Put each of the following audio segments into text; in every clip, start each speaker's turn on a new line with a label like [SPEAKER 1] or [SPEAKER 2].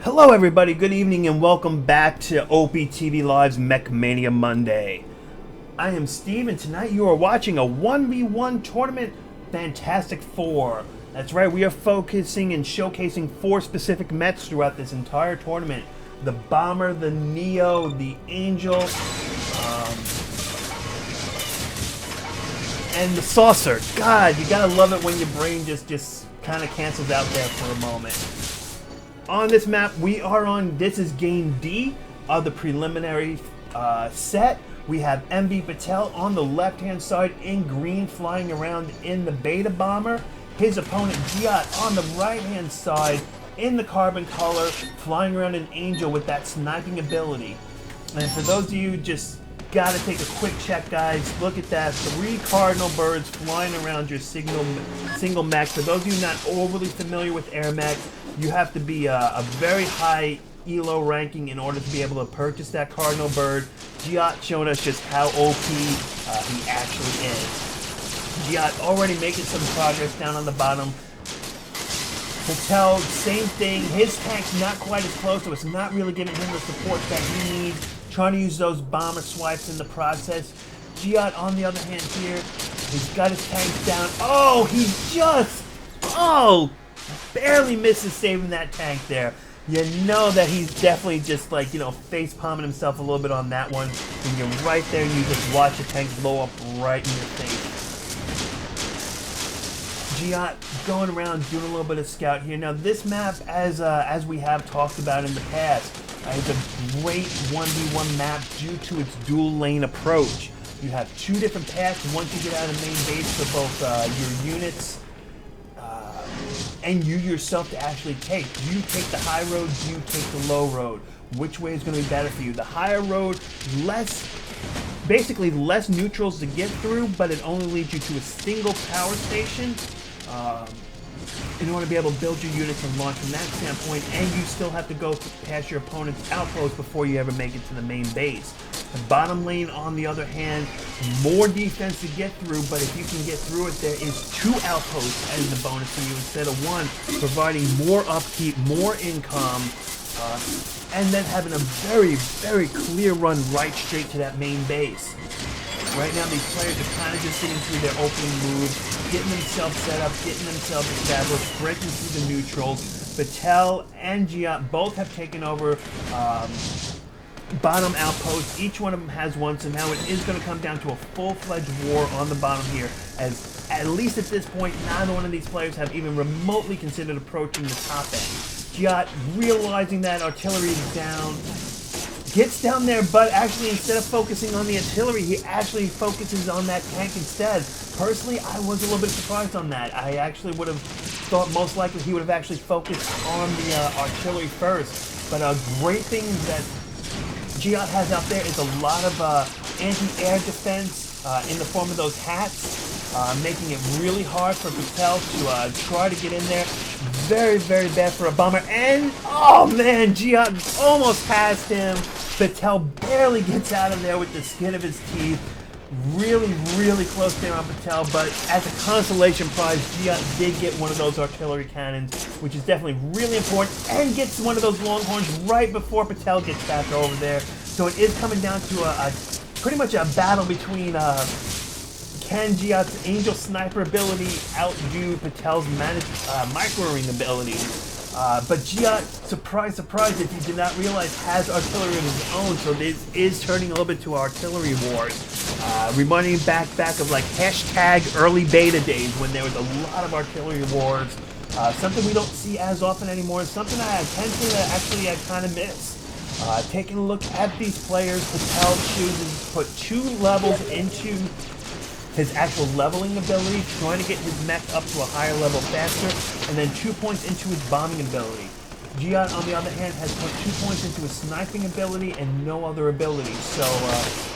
[SPEAKER 1] Hello everybody, good evening and welcome back to OPTV Live's Mech Mania Monday. I am Steve and tonight you are watching a 1v1 tournament Fantastic Four. That's right, we are focusing and showcasing 4 specific mechs throughout this entire tournament. The Bomber, the Neo, the Angel, and the Saucer. God, you gotta love it when your brain just kind of cancels out there for a moment. On this map, this is game D of the preliminary set. We have MVPatel on the left-hand side in green, flying around in the Beta Bomber. His opponent, Giott, on the right-hand side in the carbon color, flying around an Angel with that sniping ability. And for those of you just gotta take a quick check, guys, look at that. 3 cardinal birds flying around your single mech. For those of you not overly familiar with air mech, you have to be a very high ELO ranking in order to be able to purchase that cardinal bird. Giott showing us just how OP he actually is. Giott already making some progress down on the bottom. Patel, same thing. His tank's not quite as close, so it's not really giving him the support that he needs. Trying to use those bomber swipes in the process. Giott, on the other hand here, he's got his tanks down. Oh, he barely misses saving that tank there. You know that he's definitely just like, face palming himself a little bit on that one. When you're right there and you just watch the tank blow up right in your face. Giott going around doing a little bit of scout here. Now this map, as we have talked about in the past, is a great 1v1 map due to its dual lane approach. You have 2 different paths once you get out of main base for both your units and you yourself to actually take. Do you take the high road? Do you take the low road? Which way is going to be better for you? The higher road, basically less neutrals to get through, but it only leads you to a single power station in order to be able to build your units and launch from that standpoint, and you still have to go past your opponent's outpost before you ever make it to the main base. The bottom lane, on the other hand, more defense to get through, but if you can get through it, there is 2 outposts as the bonus for you instead of 1, providing more upkeep, more income, and then having a very, very clear run right straight to that main base. Right now, these players are kind of just sitting through their opening moves, getting themselves set up, getting themselves established, breaking through the neutrals. Patel and Giott both have taken over bottom outposts. Each one of them has one, so now it is going to come down to a full-fledged war on the bottom here, as at least at this point, neither one of these players have even remotely considered approaching the top end. Giott, realizing that artillery is down, gets down there, but actually instead of focusing on the artillery, he actually focuses on that tank instead. Personally, I was a little bit surprised on that. I actually would have thought most likely he would have actually focused on the artillery first. But a great thing that Giott has out there is a lot of anti-air defense in the form of those hats, making it really hard for Patel to try to get in there. Very, very bad for a bomber. And, oh man, Giott almost passed him. Patel barely gets out of there with the skin of his teeth. Really, really close there on Patel, but as a consolation prize, Giott did get one of those artillery cannons, which is definitely really important, and gets one of those longhorns right before Patel gets back over there. So it is coming down to pretty much a battle between can Giott's Angel Sniper ability outdo Patel's micro-ring ability. But Giott, surprise, surprise, if you did not realize, has artillery of his own, so this is turning a little bit to artillery wars. Reminding back of like hashtag early beta days when there was a lot of artillery wars. Something we don't see as often anymore, something I I kind of miss. Taking a look at these players, Patel chooses to put 2 levels into his actual leveling ability, trying to get his mech up to a higher level faster, and then 2 points into his bombing ability. Giott, on the other hand, has put 2 points into his sniping ability and no other ability. So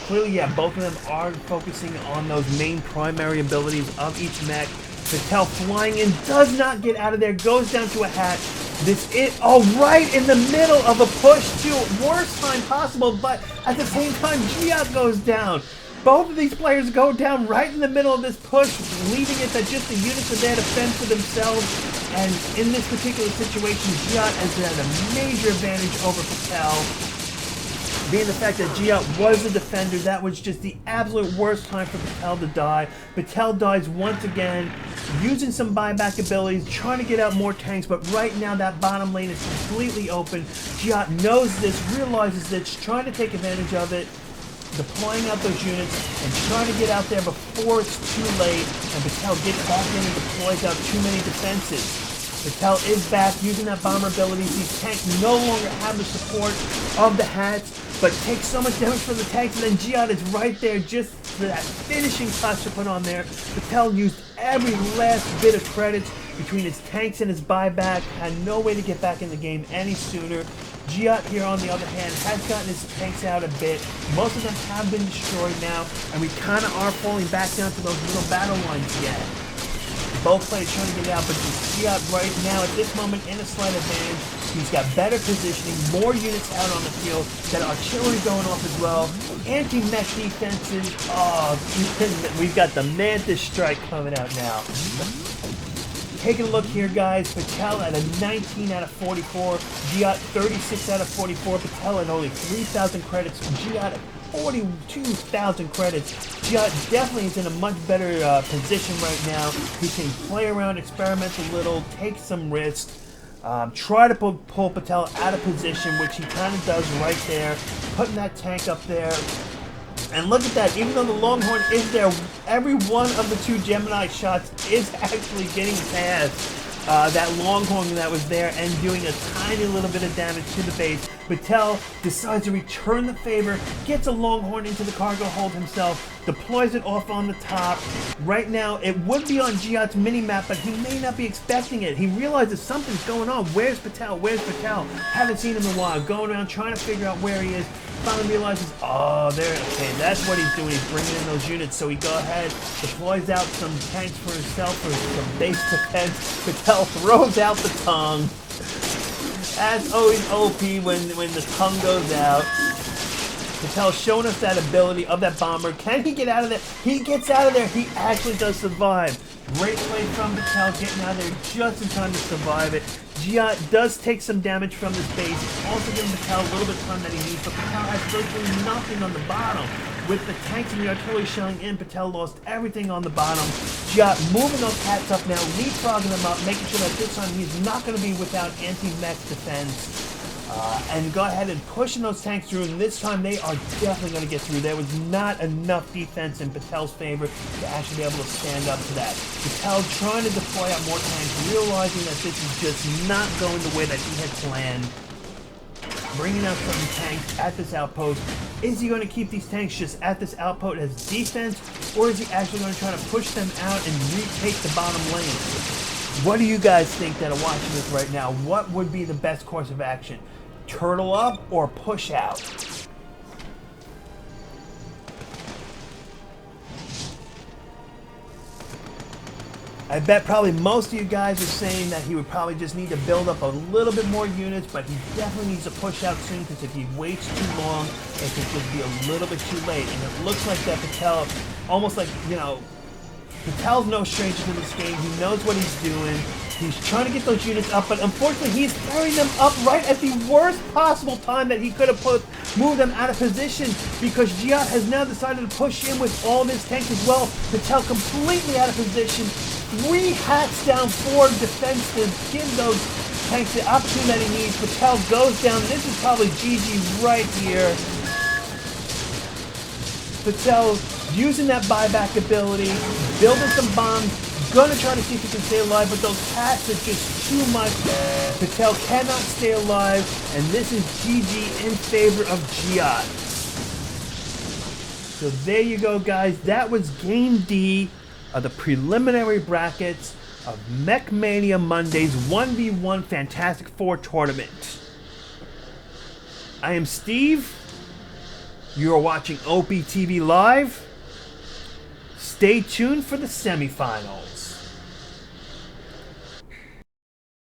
[SPEAKER 1] clearly, yeah, both of them are focusing on those main primary abilities of each mech. Patel flying in, does not get out of there, goes down to a hatch. This is, right in the middle of a push to worst time possible, but at the same time, Giott goes down. Both of these players go down right in the middle of this push, leaving it that just the units are there to fend for themselves. And in this particular situation, Giott has had a major advantage over Patel. Being the fact that Giott was the defender, that was just the absolute worst time for Patel to die. Patel dies once again, using some buyback abilities, trying to get out more tanks, but right now that bottom lane is completely open. Giott knows this, realizes this, trying to take advantage of it, deploying out those units, and trying to get out there before it's too late, and Patel gets back in and deploys out too many defenses. Patel is back using that bomber ability. These tanks no longer have the support of the hats, but take so much damage from the tanks, and then Giott is right there just for that finishing touch to put on there. Patel used every last bit of credits between his tanks and his buyback, had no way to get back in the game any sooner. Giott here, on the other hand, has gotten his tanks out a bit. Most of them have been destroyed now, and we kind of are falling back down to those little battle lines again. Both players trying to get out, but Giott right now at this moment in a slight advantage. He's got better positioning, more units out on the field, that artillery going off as well. Anti-mech defenses. Oh, we've got the Mantis Strike coming out now. Taking a look here, guys. Patel at a 19 out of 44. Giott 36 out of 44. Patel at only 3,000 credits. Giott at 42,000 credits. Giott definitely is in a much better position right now. He can play around, experiment a little, take some risks, try to pull Patel out of position, which he kind of does right there, putting that tank up there. And look at that, even though the Longhorn is there, every one of the two Gemini shots is actually getting past that Longhorn that was there and doing a tiny little bit of damage to the base. Patel decides to return the favor, gets a Longhorn into the cargo hold himself, deploys it off on the top. Right now, it would be on Giott's mini-map, but he may not be expecting it. He realizes something's going on. Where's Patel? Where's Patel? Haven't seen him in a while. Going around trying to figure out where he is. Finally realizes, oh, there, okay, that's what he's doing. He's bringing in those units. So he go ahead, deploys out some tanks for himself for some base defense. Patel throws out the tongue. As always OP when the tongue goes out. Patel showing us that ability of that bomber. Can he get out of there? He gets out of there. He actually does survive. Great play from Patel, getting out of there just in time to survive it. Giott does take some damage from this base, also giving Patel a little bit of time that he needs, but Patel has virtually nothing on the bottom. With the tanks and the artillery showing in, Patel lost everything on the bottom. Giott moving those hats up now, leapfrogging them up, making sure that this time he's not going to be without anti-mech defense. And go ahead and pushing those tanks through, and this time they are definitely going to get through. There was not enough defense in Patel's favor to actually be able to stand up to that. Patel trying to deploy out more tanks, realizing that this is just not going the way that he had planned. Bringing out some tanks at this outpost. Is he going to keep these tanks just at this outpost as defense, or is he actually going to try to push them out and retake the bottom lane? What do you guys think that are watching this right now? What would be the best course of action? Turtle up or push out? I bet probably most of you guys are saying that he would probably just need to build up a little bit more units, but he definitely needs to push out soon, because if he waits too long, it could just be a little bit too late. And it looks like that Patel, almost like, you know, Patel's no stranger to this game. He knows what he's doing. He's trying to get those units up, but unfortunately he's carrying them up right at the worst possible time that he could have moved them out of position, because Giott has now decided to push in with all of his tanks as well. Patel completely out of position. 3 hats down, 4 defensive. Give those tanks the opportunity that he needs. Patel goes down. This is probably GG right here. Patel using that buyback ability, building some bombs, gonna try to see if he can stay alive, but those hats are just too much. Patel cannot stay alive, and this is GG in favor of Giott. So there you go, guys. That was Game D of the preliminary brackets of Mech Mania Monday's 1v1 Fantastic Four tournament. I am Steve. You are watching OPTV Live. Stay tuned for the semifinals.